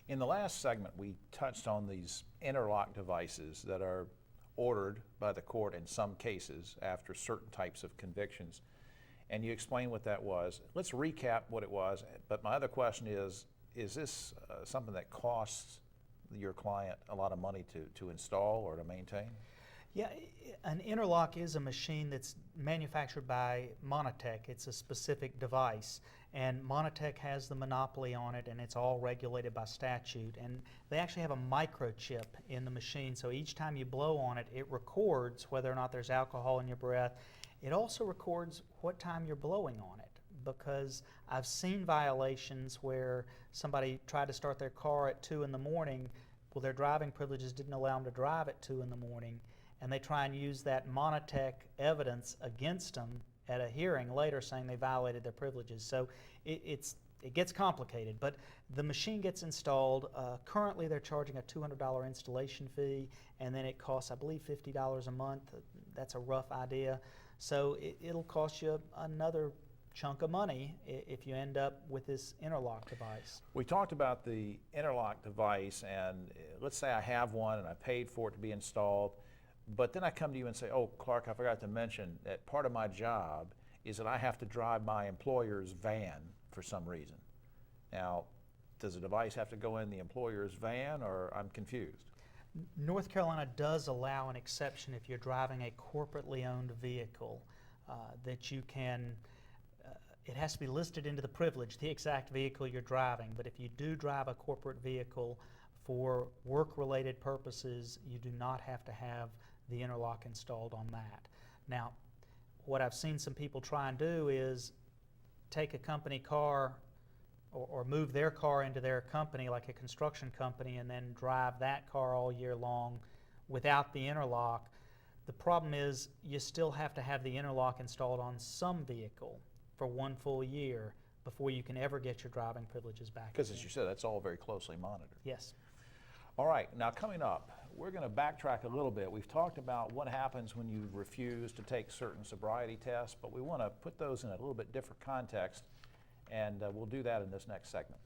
In the last segment, we touched on these interlock devices that are ordered by the court in some cases after certain types of convictions. And you explained what that was. Let's recap what it was. But my other question is this something that costs your client a lot of money to install or to maintain? Yeah, an interlock is a machine that's manufactured by Monitech. It's a specific device, and Monitech has the monopoly on it, and it's all regulated by statute. And they actually have a microchip in the machine, so each time you blow on it, it records whether or not there's alcohol in your breath. It also records what time you're blowing on it, because I've seen violations where somebody tried to start their car at 2 in the morning. Well, their driving privileges didn't allow them to drive at 2 in the morning. And they try and use that Monitech evidence against them at a hearing later, saying they violated their privileges. So it gets complicated, but the machine gets installed. Currently they're charging a $200 installation fee, and then it costs, I believe, $50 a month. That's a rough idea. So it'll cost you another chunk of money if you end up with this interlock device. We talked about the interlock device, and let's say I have one and I paid for it to be installed. But then I come to you and say, oh, Clarke, I forgot to mention that part of my job is that I have to drive my employer's van for some reason. Now, does the device have to go in the employer's van, or I'm confused? North Carolina does allow an exception if you're driving a corporately owned vehicle that you can, it has to be listed into the privilege, the exact vehicle you're driving. But if you do drive a corporate vehicle for work-related purposes, you do not have to have the interlock installed on that. Now, what I've seen some people try and do is take a company car or move their car into their company, like a construction company, and then drive that car all year long without the interlock. The problem is you still have to have the interlock installed on some vehicle for 1 full year before you can ever get your driving privileges back. Because as you said, that's all very closely monitored. Yes. All right, now coming up, we're going to backtrack a little bit. We've talked about what happens when you refuse to take certain sobriety tests, but we want to put those in a little bit different context, and we'll do that in this next segment.